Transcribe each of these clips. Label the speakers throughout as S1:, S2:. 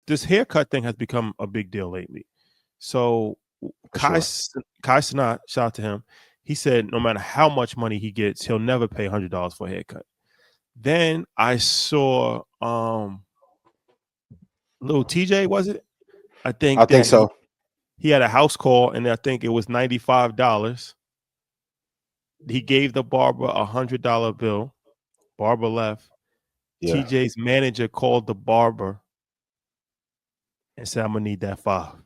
S1: this haircut thing has become a big deal lately. So Kai Sinat, shout out to him. He said no matter how much money he gets, he'll never pay $100 for a haircut. Then I saw Lil Tjay, was it? I think
S2: so.
S1: He had a house call, and I think it was $95. He gave the barber $100 bill. Barber left.
S2: Yeah.
S1: TJ's manager called the barber and said, "I'm gonna need that $5."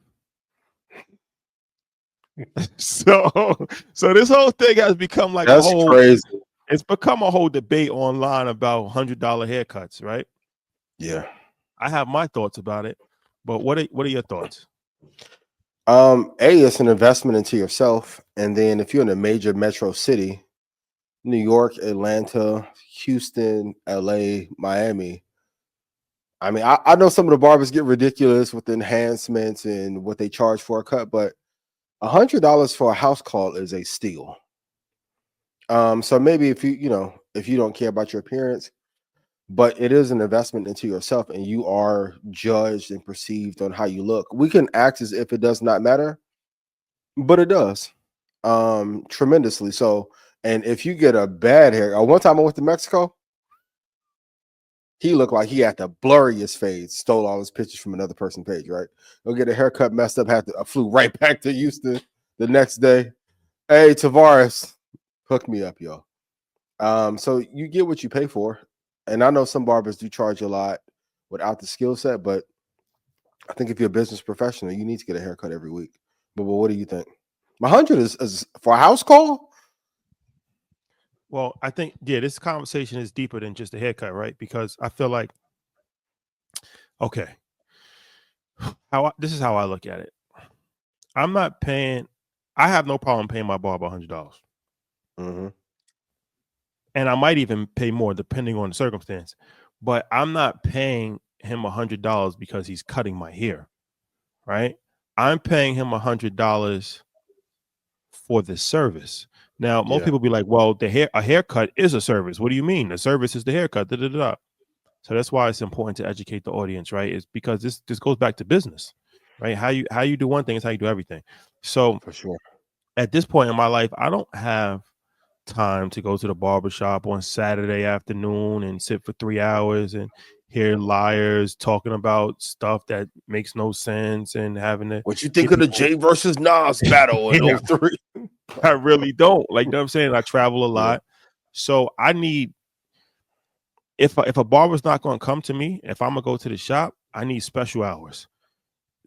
S1: So this whole thing has become like
S2: That's crazy.
S1: It's become a whole debate online about $100 haircuts, right?
S2: Yeah.
S1: I have my thoughts about it, but what are your thoughts?
S2: It's an investment into yourself, and then if you're in a major metro city, New York, Atlanta, Houston, LA, Miami. I mean, I know some of the barbers get ridiculous with enhancements and what they charge for a cut, but $100 for a house call is a steal. So maybe if you don't care about your appearance, but it is an investment into yourself, and you are judged and perceived on how you look. We can act as if it does not matter, but it does, tremendously. So, and if you get a bad hair, one time I went to Mexico, he looked like he had the blurriest fade, stole all his pictures from another person's page, right? Go get a haircut messed up, I flew right back to Houston the next day. Hey, Tavares, hook me up, yo. So you get what you pay for. And I know some barbers do charge a lot without the skill set, but I think if you're a business professional, you need to get a haircut every week. But what do you think? 100 is for a house call?
S1: Well, I think, this conversation is deeper than just a haircut, right? Because I feel like, okay, this is how I look at it. I have no problem paying my barber $100.
S2: Mm-hmm.
S1: And I might even pay more depending on the circumstance. But I'm not paying him $100 because he's cutting my hair, right? I'm paying him $100 for the service. Now, most people be like, well, a haircut is a service. What do you mean? The service is the haircut. Da, da, da, da. So that's why it's important to educate the audience, right? It's because this goes back to business, right? How you do one thing is how you do everything. So
S2: for sure,
S1: at this point in my life, I don't have time to go to the barbershop on Saturday afternoon and sit for 3 hours and hear liars talking about stuff that makes no sense and having to.
S2: What you think of the Jay versus Nas battle in 03?
S1: I really don't. Like, you know what I'm saying? I travel a lot. So I need, if a barber's not going to come to me, if I'm going to go to the shop, I need special hours.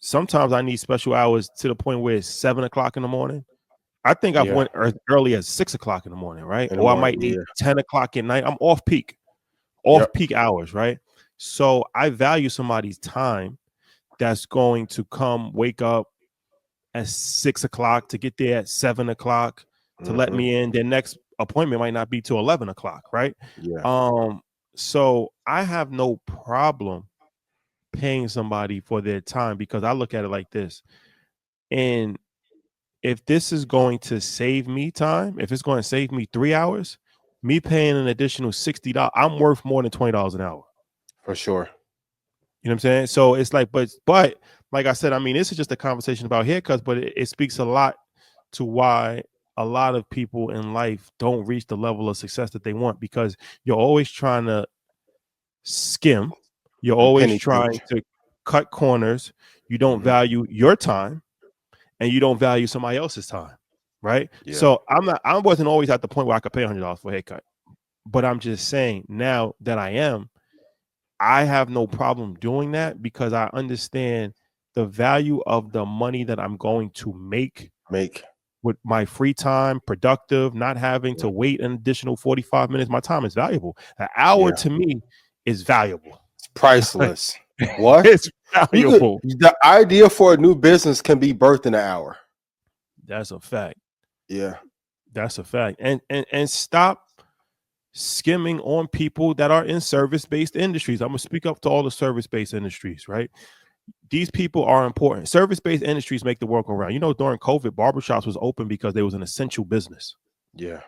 S1: Sometimes I need special hours to the point where it's 7 o'clock in the morning. I think I've went early as 6 o'clock in the morning, right? Or I might need 10 o'clock at night. I'm off peak hours, right? So I value somebody's time that's going to come wake up at 6 o'clock to get there at 7 o'clock to let me in. Their next appointment might not be till 11 o'clock, right? So I have no problem paying somebody for their time because I look at it like this. And if this is going to save me time, if it's going to save me 3 hours, me paying an additional $60, I'm worth more than $20 an hour.
S2: For sure.
S1: You know what I'm saying? So it's like, but like I said, I mean, this is just a conversation about haircuts, but it speaks a lot to why a lot of people in life don't reach the level of success that they want, because you're always trying to skim. You're always trying to cut corners. You don't value your time, and you don't value somebody else's time, right? So I wasn't always at the point where I could pay $100 for a haircut, but I'm just saying now that I have no problem doing that because I understand the value of the money that I'm going to make with my free time, productive, not having to wait an additional 45 minutes. My time is valuable. An hour to me is valuable.
S2: It's priceless. What?
S1: It's valuable.
S2: The idea for a new business can be birthed in an hour.
S1: That's a fact.
S2: Yeah.
S1: That's a fact. And stop skimming on people that are in service-based industries. I'm going to speak up to all the service-based industries, right? These people are important. Service-based industries make the world go round. You know, during COVID, barbershops was open because they was an essential business.
S2: Yeah.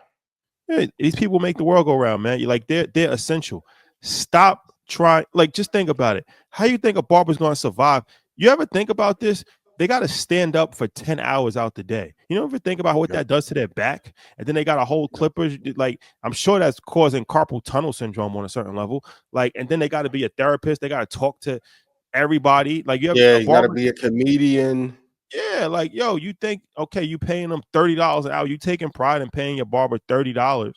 S1: These people make the world go round, man. You're like, they're essential. Stop try, like, just think about it. How you think a barber's going to survive? You ever think about this? They got to stand up for 10 hours out the day. You don't ever think about what
S2: Yep.
S1: that does to their back? And then they got to hold
S2: Yep.
S1: clippers. Like, I'm sure that's causing carpal tunnel syndrome on a certain level. Like, and then they got to be a therapist. They got to talk to everybody. Like, you have
S2: Yeah,
S1: a
S2: you got to
S1: barber.
S2: be a comedian.
S1: Yeah, like, yo, you think, okay, you paying them $30 an hour. You taking pride in paying your barber $30.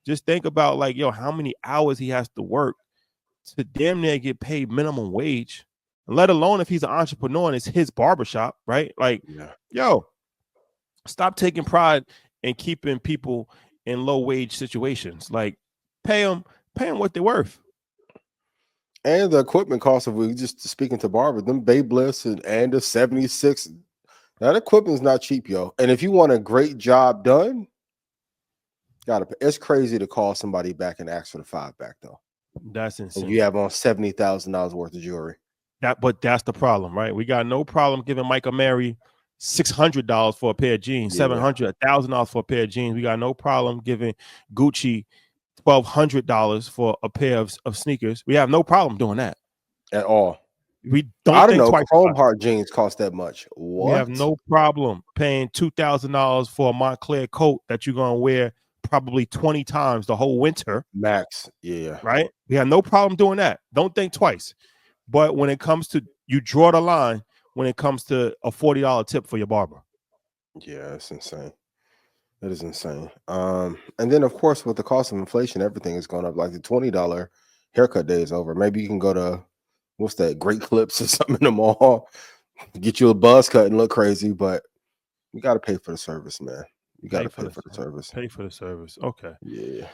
S1: Just think about, like, yo, how many hours he has to work to damn near get paid minimum wage, let alone if he's an entrepreneur and it's his barbershop, right? Like,
S2: Yeah.
S1: yo, stop taking pride in keeping people in low wage situations. Like, pay them what they're worth.
S2: And the equipment cost of, we just speaking to barber, them Babe lifts and the 76, that equipment is not cheap, yo. And if you want a great job done, gotta pay. It's crazy to call somebody back and ask for the 5 back though.
S1: That's
S2: And
S1: insane.
S2: you have on $70,000 worth of jewelry.
S1: But that's the problem, right? We got no problem giving Michael Mary $600 for a pair of jeans,
S2: Yeah.
S1: $700, $1,000 for a pair of jeans. We got no problem giving Gucci $1,200 for a pair of sneakers. We have no problem doing that
S2: At all.
S1: We don't
S2: I don't
S1: think
S2: know.
S1: twice
S2: Chrome
S1: about it.
S2: heart jeans cost that much. What?
S1: We have no problem paying $2,000 for a Montclair coat that you're gonna wear probably 20 times the whole winter.
S2: Max. Yeah.
S1: Right? We have no problem doing that. Don't think twice. But when it comes to, you draw the line when it comes to a $40 tip for your barber.
S2: Yeah, that's insane. That is insane. And then of course with the cost of inflation, everything is going up. Like the $20 haircut day is over. Maybe you can go to, what's that, Great Clips or something in the mall, get you a buzz cut and look crazy, but you got to pay for the service, man. You got to pay for the service.
S1: Pay for the service. Okay.
S2: Yeah.